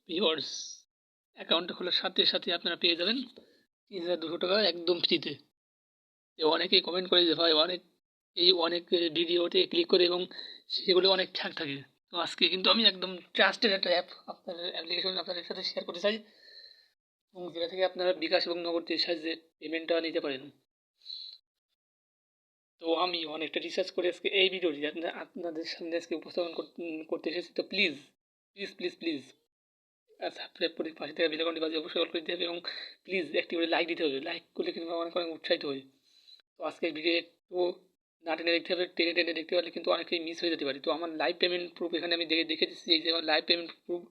Viewers, অ্যাকাউন্টটা খোলার সাথে সাথে আপনারা পেয়ে যাবেন ৩,২০০ টাকা একদম ফ্রিতে। তো অনেকেই কমেন্ট করে যে ভাই অনেক ভিডিওতে ক্লিক করে এবং সেগুলো অনেক ঠ্যাক থাকে। তো আজকে কিন্তু আমি একদম ট্রাস্টেড একটা অ্যাপ আপনার অ্যাপ্লিকেশন আপনাদের সাথে শেয়ার করতে চাই, এবং যেটা থেকে আপনারা বিকাশ এবং নগদের সাহায্যে পেমেন্টটা নিতে পারেন। তো আমি অনেকটা রিসার্চ করে আজকে এই ভিডিওটি আপনাদের সামনে আজকে উপস্থাপন করতে এসেছি। তো please please please please subscribe করে পাশে থাকা বেল আইকনটি বাজিয়ে অবশ্যই অল করে দিতে হবে, এবং প্লিজ একটি করে লাইক দিতে হবে। লাইক করলে কিন্তু অনেক অনেক উৎসাহিত হই। তো আজকের ভিডিও একটু না টেনে দেখতে হবে, টেনে টেনে দেখতে পারলে কিন্তু অনেকেই মিস হয়ে যেতে পারে। তো আমার লাইভ পেমেন্ট প্রুফ এখানে আমি দেখে দিচ্ছি, এই যে আমার লাইভ পেমেন্ট প্রুফ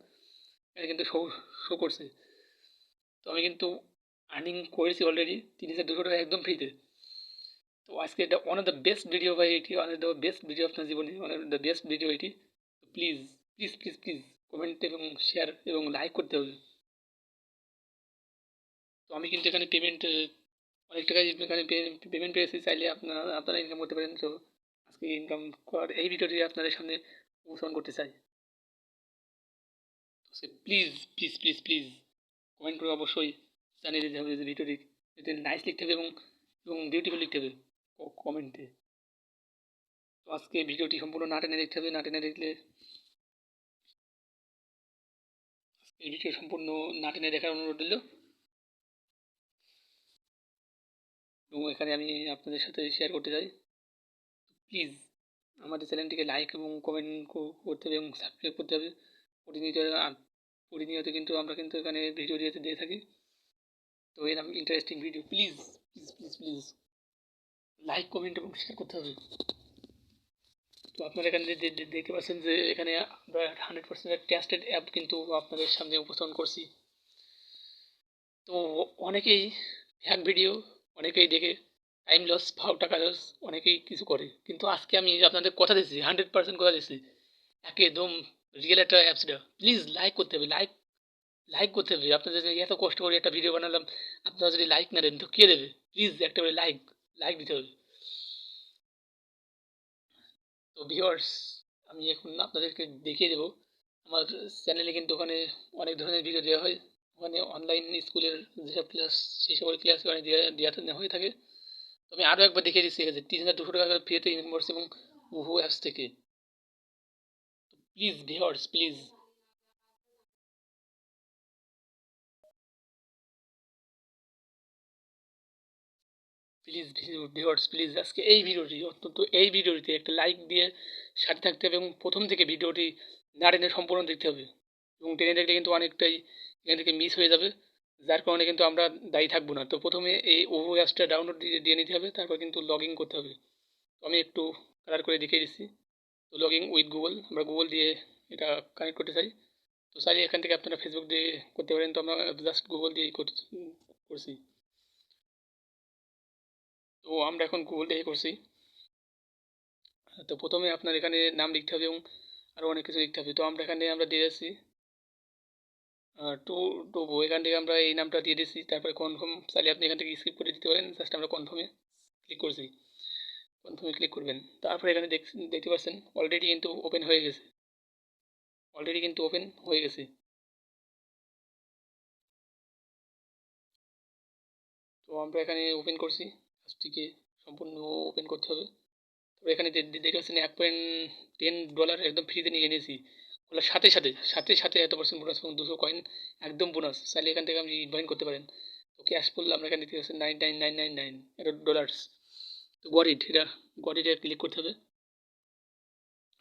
এখানে কিন্তু শো করছে। তো আমি কিন্তু আর্নিং করেছি অলরেডি ৩,২০০ টাকা একদম ফ্রিতে। তো আজকে এটা one of the best video ভাই, এটি one of the best video আপনার জীবনে, one of the best video এটি। Please please please please comment এবং শেয়ার এবং লাইক করতে হবে। তো আমি কিন্তু এখানে পেমেন্ট অনেক টাকাই এখানে পেমেন্ট পেয়েছি, চাইলে আপনারা ইনকাম করতে পারেন। তো আজকে ইনকাম করার এই ভিডিওটি আপনাদের সামনে উপস্থাপন করতে চাই। তো please please please please comment করে অবশ্যই জানিয়ে দিতে হবে যে ভিডিওটি নাইস লিখতে হবে এবং এবং বিউটিফুল লিখতে হবে কমেন্টে। তো আজকে ভিডিওটি সম্পূর্ণ না টেনে দেখতে হবে, না টেনে দেখলে এই ভিডিও সম্পূর্ণ না টেনে দেখার অনুরোধ রইল। এবং এখানে আমি আপনাদের সাথে শেয়ার করতে চাই, প্লিজ আমাদের চ্যানেলটিকে লাইক এবং কমেন্ট করতে হবে এবং সাবস্ক্রাইব করতে হবে। প্রতিনিয়ত প্রতিনিয়ত কিন্তু আমরা কিন্তু এখানে ভিডিও দিয়ে থাকি। তো এরকম interesting video please please please please like comment এবং শেয়ার করতে হবে। তো আপনারা এখানে দেখতে পাচ্ছেন যে এখানে আমরা 100% ট্রাস্টেড অ্যাপ কিন্তু আপনাদের সামনে উপস্থাপন করছি। তো অনেকেই ফ্যাক ভিডিও অনেকেই দেখে টাইম লস, টাকা লস, অনেকেই কিছু করে, কিন্তু আজকে আমি আপনাদের কথা দিচ্ছি, 100% কথা দিচ্ছি, একদম রিয়েল একটা অ্যাপসটা। প্লিজ লাইক করতে হবে, লাইক লাইক করতে হবে। আপনাদের এত কষ্ট করে একটা ভিডিও বানালাম, আপনারা যদি লাইক না দেন তো কে দেবে? প্লিজ একটা করে লাইক লাইক দিতে হবে। তো ভিউয়ার্স, আমি এখন আপনাদেরকে দেখিয়ে দেবো আমার চ্যানেলে কিন্তু ওখানে অনেক ধরনের ভিডিও দেওয়া হয়। ওখানে অনলাইন স্কুলের যেসব ক্লাস, সেই সকল ক্লাস ওখানে দেওয়া হয়ে থাকে। তো আমি আরও একবার দেখিয়ে দিচ্ছি, এখানে ৩,২০০ টাকা ফ্রিতে ইনকাম করছে এবং ওহো অ্যাপস থেকে। Please viewers, please please viewers, please আজকে এই ভিডিওটি অত্যন্ত এই ভিডিওটিতে একটা লাইক দিয়ে সাথে থাকতে হবে, এবং প্রথম থেকে ভিডিওটি না টেনে সম্পূর্ণ দেখতে হবে। এবং টেনে দেখলে কিন্তু অনেকটাই এখান থেকে মিস হয়ে যাবে, যার কারণে কিন্তু আমরা দায়ী থাকবো না। তো প্রথমে এই ওভো অ্যাপসটা ডাউনলোড দিয়ে নিতে হবে, তারপর কিন্তু লগ ইন করতে হবে। তো আমি একটু কালার করে দেখিয়ে দিচ্ছি। তো লগ ইন উইথ গুগল, আমরা গুগল দিয়ে এটা কানেক্ট করতে চাই। তো চাইলে এখান থেকে আপনারা ফেসবুক দিয়ে করতে পারেন, তো আমরা জাস্ট গুগল দিয়েই করছি। তো আমরা এখন গুগল দিয়ে করছি। তো প্রথমে আপনার এখানে নাম লিখতে হবে এবং আরও অনেক কিছু লিখতে হবে। তো আমরা দিয়ে যাচ্ছি টু টু এখান থেকে আমরা এই নামটা দিয়ে দিচ্ছি, তারপরে কনফার্ম, চাইলে আপনি এখান থেকে স্কিপ করে দিতে পারেন। জাস্ট আমরা কনফার্মে ক্লিক করছি, কনফার্মে ক্লিক করবেন। তারপরে এখানে দেখতে পাচ্ছেন অলরেডি কিন্তু ওপেন হয়ে গেছে, অলরেডি কিন্তু ওপেন হয়ে গেছে। তো আমরা এখানে ওপেন করছি, কাজটিকে সম্পূর্ণ ওপেন করতে হবে। তো এখানে দেখতে পাচ্ছেন $10 একদম ফ্রিতে নিয়ে নিয়েছি। খোলার সাথে সাথে সাথে সাথে এত% বোনাস এবং 200 কয়েন একদম বোনাস, চাইলে এখান থেকে আপনি ইনভাইট করতে পারেন। তো ক্যাশ করলে আমরা এখানে দেখতে পাচ্ছেন 99999 এটা ডলার্স। তো গট ইটে ক্লিক করতে হবে।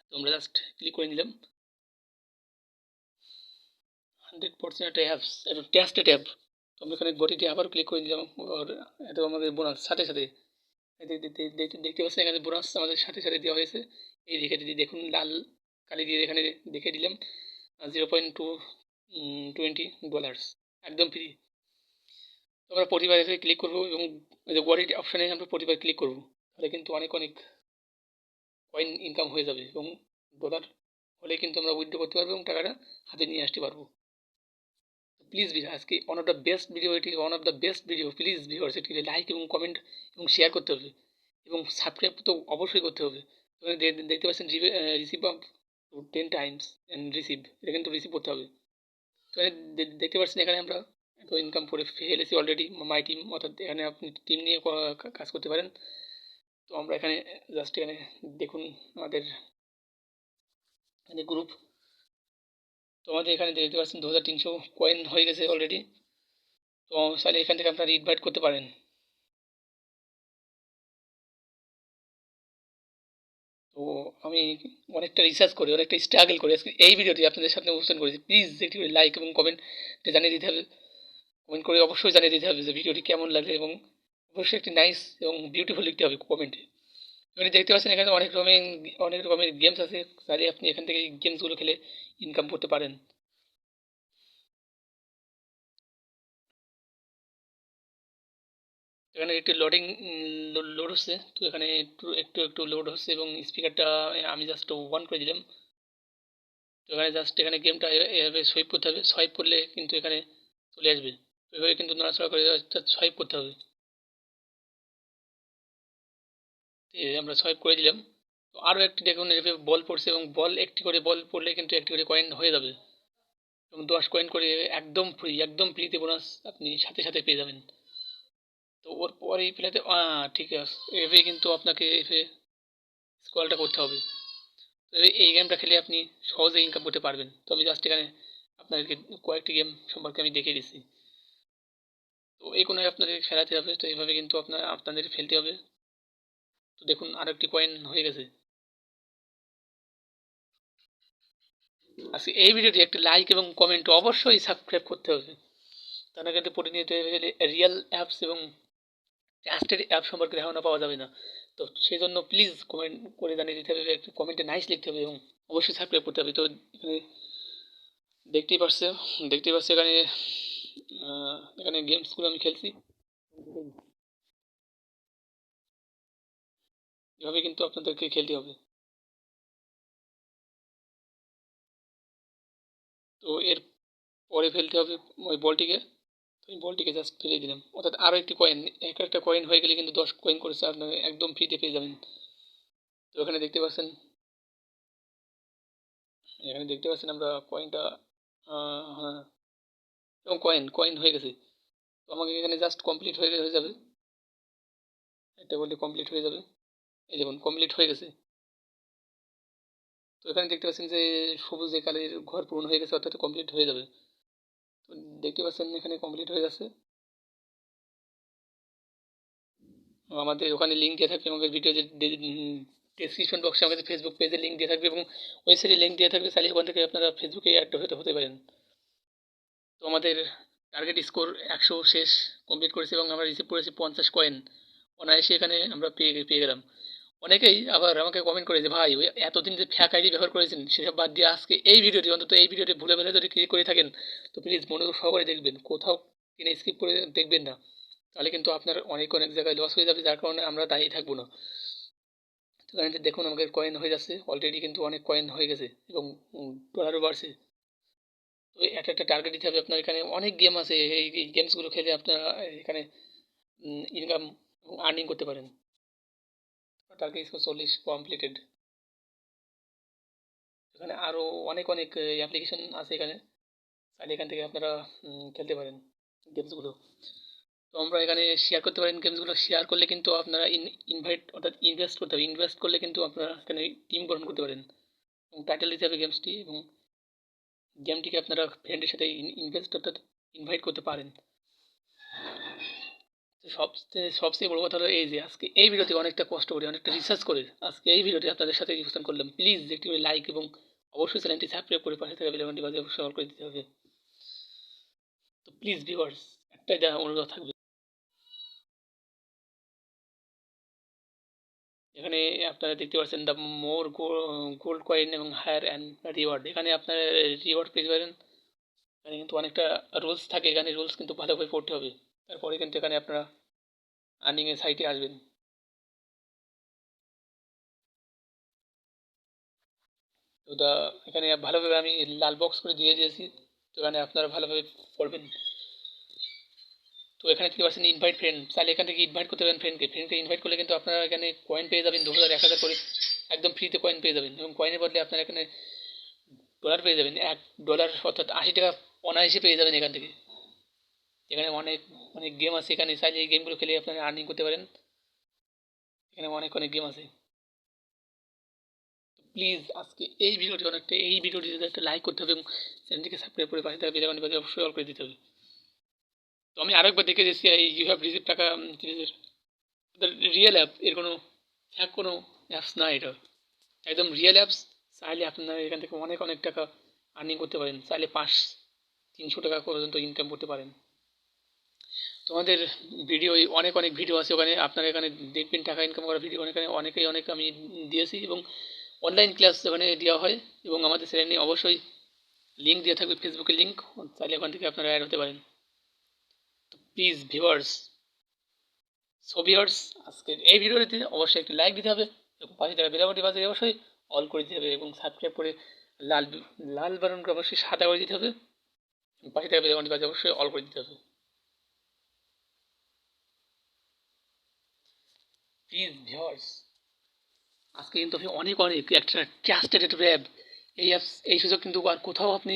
তো আমরা জাস্ট ক্লিক করে নিলাম। 100% একটা অ্যাপস, এটা ট্রাস্টেড অ্যাপ। তো আমরা এখানে গট ইটে আবার ক্লিক করে নিলাম, আর এটা আমাদের বোনাস সাথে সাথে দেখতে পাচ্ছেন এখানে বোনাস আমাদের সাথে সাথে দেওয়া হয়েছে। এই দেখুন লাল কালি দিয়ে এখানে দেখে দিলাম 0.220 ডলার্স একদম ফ্রি। তো আমরা প্রতিবার এখানে ক্লিক করবো এবং ওয়ালেট অপশানে আমরা প্রতিবার ক্লিক করবো, তাহলে কিন্তু অনেক অনেক কয়েন ইনকাম হয়ে যাবে, এবং ডলার হলে কিন্তু আমরা উইথড্র করতে পারবো এবং টাকাটা হাতে নিয়ে আসতে পারবো। প্লিজ আজকে one of the best video, এটি one of the best video. Please viewers, এটিকে লাইক এবং কমেন্ট এবং শেয়ার করতে হবে, এবং সাবস্ক্রাইব তো অবশ্যই করতে হবে। দেখতে পাচ্ছেন receive up 10 Times and receive, এটা কিন্তু রিসিভ করতে হবে। তো দেখতে পাচ্ছেন এখানে আমরা তো ইনকাম করে ফেলেছি অলরেডি মাই টিম, অর্থাৎ এখানে আপনি টিম নিয়ে কাজ করতে পারেন। তো আমরা এখানে জাস্ট এখানে দেখুন আমাদের গ্রুপ, তো আমাদের এখানে দেখতে পাচ্ছেন 2300 কয়েন হয়ে গেছে অলরেডি। তো তাহলে এখান থেকে আপনারা ইনভাইট করতে পারেন। তো আমি অনেকটা রিসার্চ করে অনেকটা স্ট্রাগল করে আজকে এই ভিডিওটি আপনাদের সামনে উপস্থাপন করেছি। প্লিজ একটি করে লাইক এবং কমেন্টে জানিয়ে দিতে হবে, কমেন্ট করে অবশ্যই জানিয়ে দিতে হবে যে ভিডিওটি কেমন লাগে, এবং অবশ্যই একটি নাইস এবং বিউটিফুল লিখতে হবে কমেন্টে। এখানে দেখতে পাচ্ছেন এখানে অনেক রকমের গেমস আছে, চাইলে আপনি এখান থেকে গেমসগুলো খেলে ইনকাম করতে পারেন। এখানে একটু লোড হচ্ছে, তো এখানে একটু লোড হচ্ছে এবং স্পিকারটা আমি জাস্ট অন করে দিলাম। তো এখানে জাস্ট এখানে গেমটা এভাবে সোয়াইপ করতে হবে, সোয়াইপ করলে কিন্তু এখানে চলে আসবে। তো এভাবে কিন্তু নড়াচড়া করে সোয়াইপ করতে হবে। আমরা সোয়াইপ করে দিলাম। তো আরও একটি দেখুন এভাবে বল পড়ছে, এবং একটি করে বল পড়লে কিন্তু একটি করে কয়েন হয়ে যাবে, এবং 10 কয়েন করে একদম ফ্রিতে বোনাস আপনি সাথে সাথে পেয়ে যাবেন। তো ওর পরেই প্লেতে ঠিক আছে, এভাবে কিন্তু আপনাকে এভাবে স্কলটা করতে হবে। তো এই গেমটা খেলে আপনি সহজে ইনকাম করতে পারবেন। তো আমি জাস্ট এখানে আপনাদেরকে কয়েকটি গেম সম্পর্কে আমি দেখিয়ে দিচ্ছি। তো এই কোনো আপনাদের খেলাতে হবে, তো এইভাবে কিন্তু আপনাদের ফেলতে হবে। তো দেখুন আর একটি কয়েন হয়ে গেছে। আজকে এই ভিডিওটি একটি লাইক এবং কমেন্ট অবশ্যই সাবস্ক্রাইব করতে হবে, তা না কিন্তু প্রতিনিয়ত রিয়েল অ্যাপস এবং ট্রাস্টেড অ্যাপ সম্পর্কে ধারণা পাওয়া যাবে না। তো সেই জন্য প্লিজ কমেন্ট করে জানিয়ে দিতে হবে, একটু কমেন্টে নাইস লিখতে হবে এবং অবশ্যই সাবস্ক্রাইব করতে হবে। তো এখানে দেখতেই পাচ্ছে এখানে এখানে গেমসগুলো আমি খেলছি, এভাবে কিন্তু আপনাদেরকে খেলতে হবে। তো এর পরে ফেলতে হবে ওই বলটিকে। তো এই বলটিকে জাস্ট ফেলে দিলাম, অর্থাৎ আরও একটি কয়েন, একটা কয়েন হয়ে গেলে কিন্তু 10 কয়েন করেছে আপনার একদম ফ্রিতে পেয়ে যাবেন। তো এখানে দেখতে পাচ্ছেন, আমরা কয়েনটা হ্যাঁ, এবং কয়েন হয়ে গেছে। তো আমাকে এখানে জাস্ট কমপ্লিট হয়ে যাবে, এটা বললে কমপ্লিট হয়ে যাবে। এই দেখুন কমপ্লিট হয়ে গেছে। তো এখানে দেখতে পাচ্ছেন যে সবুজ কালের ঘর পূরণ হয়ে গেছে, অর্থাৎ কমপ্লিট হয়ে যাবে। তো দেখতে পাচ্ছেন এখানে কমপ্লিট হয়ে যাচ্ছে। আমাদের ওখানে লিঙ্ক দিয়ে থাকবে, আমাদের ভিডিও ডেসক্রিপশন বক্সে আমাদের ফেসবুক পেজের লিঙ্ক দিয়ে থাকবে এবং ওয়েবসাইটের লিঙ্ক দিয়ে থাকবে, চাইলে ওখান থেকে আপনারা ফেসবুকে অ্যাড হতে পারেন। তো আমাদের টার্গেট স্কোর 100 শেষ কমপ্লিট করেছি, এবং আমরা রিসিভ করেছি 50 কয়েন অনায়াসে এখানে আমরা পেয়ে গেলাম। অনেকেই আবার আমাকে কমেন্ট করে যে ভাই ওই এতদিন যে ফ্যাক আইডি ব্যবহার করেছেন সেসব বাদ দিয়ে আজকে এই ভিডিওটি, অন্তত এই ভিডিওটি ভুলে যদি ক্লিক করে থাকেন তো প্লিজ মনোযোগ সহকারে দেখবেন, কোথাও কিনে স্কিপ করে দেখবেন না, তাহলে কিন্তু আপনার অনেক জায়গায় লস হয়ে যাবে, যার কারণে আমরা দায়ী থাকবো না। তো এখানে দেখুন আমাদের কয়েন হয়ে যাচ্ছে অলরেডি, কিন্তু অনেক কয়েন হয়ে গেছে এবং ডলারও বাড়ছে। তো একটা টার্গেট দিতে হবে আপনার, এখানে অনেক গেম আছে, এই গেমসগুলো খেলে আপনারা এখানে ইনকাম এবং আর্নিং করতে পারেন। Target score 40 completed. এখানে আরও অনেক অ্যাপ্লিকেশন আছে এখানে, তাহলে এখান থেকে আপনারা খেলতে পারেন গেমসগুলো। তো আমরা এখানে শেয়ার করতে পারেন, গেমসগুলো শেয়ার করলে কিন্তু আপনারা ইনভাইট অর্থাৎ ইনভেস্ট করতে হবে, ইনভেস্ট করলে কিন্তু আপনারা এখানে টিম গঠন করতে পারেন, এবং টাইটেল দিতে হবে গেমসটি, এবং গেমটিকে আপনারা ফ্রেন্ডের সাথে ইনভেস্ট অর্থাৎ ইনভাইট করতে পারেন। তো সবচেয়ে বড় কথা হলো এই যে আজকে এই ভিডিওতে অনেকটা কষ্ট করে অনেকটা রিসার্চ করে আজকে এই ভিডিওটি আপনাদের সাথে উপস্থাপন করলাম। প্লিজ একটি করে লাইক এবং অবশ্যই চ্যানেলটি সাবস্ক্রাইব করে পাশে থাকা বেল আইকনটি বাজিয়ে অবশ্যই অল করে দিতে হবে। তো প্লিজ ভিউয়ার্স, একটাই অনুরোধ থাকবে, এখানে আপনারা দেখতে পাচ্ছেন দ্য মোর গোল্ড কয়েন এবং হায়ার অ্যান্ড রিওয়ার্ড, এখানে আপনারা রিওয়ার্ড পেতে পারেন। এখানে কিন্তু অনেকটা রুলস থাকে, এখানে রুলস কিন্তু ভালোভাবে পড়তে হবে, তারপরে কিন্তু এখানে আপনারা আর্নিংয়ের সাইটে আসবেন। তো এখানে ভালোভাবে আমি লাল বক্স করে দিয়ে দিয়েছি, তো এখানে আপনারা ভালোভাবে পড়বেন। তো এখানে দেখতে পাচ্ছেন ইনভাইট ফ্রেন্ড, তাহলে এখান থেকে ইনভাইট করতে পারেন ফ্রেন্ডকে ইনভাইট করলে কিন্তু আপনারা এখানে কয়েন পেয়ে যাবেন 2000 1000 করে একদম ফ্রিতে কয়েন পেয়ে যাবেন, এবং কয়েনের বদলে আপনারা এখানে ডলার পেয়ে যাবেন। $1 অর্থাৎ 80 টাকা অনায়াসে পেয়ে যাবেন এখান থেকে। এখানে অনেক অনেক গেম আছে, এখানে চাইলে এই গেমগুলো খেলে আপনারা আর্নিং করতে পারেন। এখানে অনেক অনেক গেম আছে। প্লিজ আজকে এই ভিডিওটি যদি একটা লাইক করতে হবে এবং চ্যানেলটিকে সাবস্ক্রাইব করে পাশে থাকা বেল আইকনটি বাজিয়ে অবশ্যই অল করে দিতে হবে। তো আমি আরেকবার দেখে দিচ্ছি এই ইউ হ্যাভ রিসিভ টাকা সিরিজের রিয়েল অ্যাপ, এর কোনো ফ্যাক কোনো অ্যাপস না, এটা একদম রিয়েল অ্যাপস। চাইলে আপনারা এখান থেকে অনেক অনেক টাকা আর্নিং করতে পারেন, চাইলে 500-300 টাকা পর্যন্ত ইনকাম করতে পারেন। তোমাদের ভিডিও অনেক অনেক ভিডিও আছে ওখানে, আপনারা এখানে দেখবেন টাকা ইনকাম করা ভিডিও অনেকেই অনেক আমি দিয়েছি, এবং অনলাইন ক্লাস ওখানে দেওয়া হয়, এবং আমাদের চ্যানেলে অবশ্যই লিঙ্ক দেওয়া থাকবে, ফেসবুকের লিঙ্ক, চাইলে ওখান থেকে আপনারা অ্যাড হতে পারেন। তো প্লিজ ভিউয়ার্স, ভিউয়ার্স, আজকের এই ভিডিওটিতে অবশ্যই একটি লাইক দিতে হবে এবং পাশে থাকা বেল আইকনটি বাজিয়ে অবশ্যই অল করে দিতে হবে, এবং সাবস্ক্রাইব করে লাল লাল বাটনকে অবশ্যই সাদা করে দিতে হবে, এবং পাশে থাকা বেল আইকনটি বাজিয়ে অবশ্যই অল করে দিতে হবে। প্লিজ ভিউয়ার্স, আজকে কিন্তু আপনি অনেক অনেক একটা ট্রাস্টেড একটা অ্যাপ, এই অ্যাপস এই সুযোগ কিন্তু আর কোথাও আপনি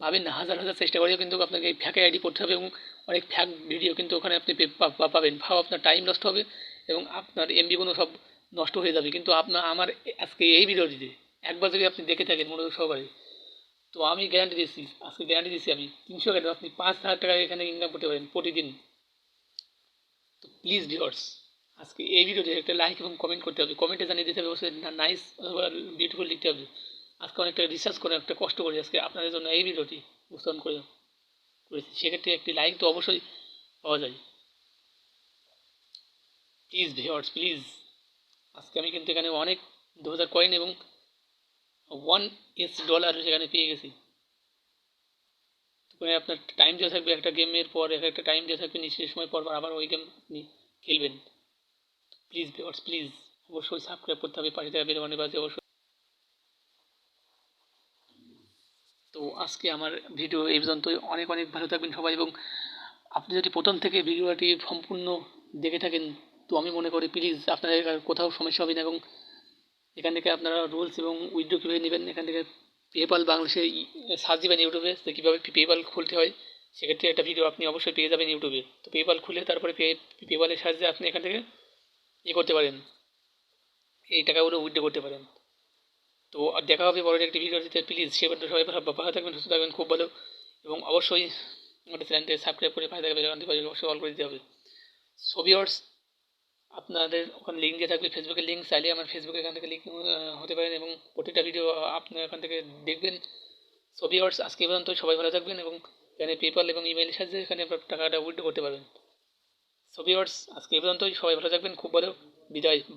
পাবেন না। হাজার হাজার চেষ্টা করেও কিন্তু আপনাকে এই ফ্যাকে আইডি করতে হবে, এবং অনেক ফ্যাক ভিডিও কিন্তু ওখানে আপনি পাবেন। ভাও আপনার টাইম নষ্ট হবে এবং আপনার এমবিগুলো সব নষ্ট হয়ে যাবে, কিন্তু আমার আজকে এই ভিডিওটিতে একবার যদি আপনি দেখে থাকেন মনোযোগ সহকারে, তো আমি গ্যারান্টি দিচ্ছি, আজকে গ্যারান্টি দিচ্ছি আমি 300 কেন আপনি 5,000 টাকা এখানে ইনকাম করতে পারেন প্রতিদিন। তো প্লিজ ভিউয়ার্স, আজকে এই ভিডিওতে একটা লাইক এবং কমেন্ট করতে হবে, কমেন্টে জানিয়ে দিতে হবে অবশ্যই নাইস অথবা বিউটিফুল লিখতে হবে। আজকে অনেকটা রিসার্চ করে একটা কষ্ট করি আজকে আপনাদের জন্য এই ভিডিওটি উপস্থাপন করেছি, সেক্ষেত্রে একটি লাইক তো অবশ্যই পাওয়া যায়। প্লিজ ভিউয়ার্স, প্লিজ, আজকে আমি কিন্তু এখানে অনেক 2000 কয়েন এবং $1 সেখানে পেয়ে গেছি। ওখানে আপনার টাইম দেওয়া থাকবে, একটা গেমের পর একটা টাইম দেওয়া থাকবে, নিশ্চিত সময় পর আবার ওই গেম আপনি খেলবেন। প্লিজ ভিউয়ার্স, প্লিজ অবশ্যই সাবস্ক্রাইব করতে হবে, পাশে থাকা বেল আইকনটি বাজিয়ে অবশ্যই। তো আজকে আমার ভিডিও এই পর্যন্তই। অনেক অনেক ভালো থাকবেন সবাই, এবং আপনি যদি প্রথম থেকে ভিডিওটি সম্পূর্ণ দেখে থাকেন, তো আমি মনে করি প্লিজ আপনাদের কোথাও সমস্যা হবে না, এবং এখান থেকে আপনারা রুলস এবং উইথড্র কীভাবে নেবেন, এখান থেকে পেপাল বাংলাদেশে সার্চ দেবেন ইউটিউবে যে কীভাবে পেপাল খুলতে হয়, সেক্ষেত্রে একটা ভিডিও আপনি অবশ্যই পেয়ে যাবেন ইউটিউবে। তো পেপাল খুলে তারপরে পেপালের সাহায্যে আপনি এখান থেকে করতে পারেন, এই টাকাগুলো উইথড্র করতে পারেন। তো দেখা হবে পরের একটি ভিডিওতে, প্লিজ সে পর্যন্ত সবাই ভালো থাকবেন, সুস্থ থাকবেন, খুব ভালো, এবং অবশ্যই আমাদের চ্যানেলটি সাবস্ক্রাইব করে পাশে থাকা বেল আইকনটি বাজিয়ে অবশ্যই অল করে দিতে হবে। সো ভিউয়ার্স, আপনাদের ওখানে লিঙ্ক দিয়ে থাকবে, ফেসবুকের লিঙ্ক, চাইলে আমার ফেসবুকে এখান থেকে লিঙ্ক হতে পারেন, এবং প্রতিটা ভিডিও আপনারা এখান থেকে দেখবেন। সো ভিউয়ার্স, আজকে এই পর্যন্ত, সবাই ভালো থাকবেন, এবং এখানে পেপাল এবং ইমেইলের সাহায্যে এখানে আপনার টাকাটা উইথড্র করতে পারবেন। সো ভিউয়ার্স, আজকে এই পর্যন্তই, সবাই ভালো থাকবেন, খুব ভালো, বিদায়, বাই।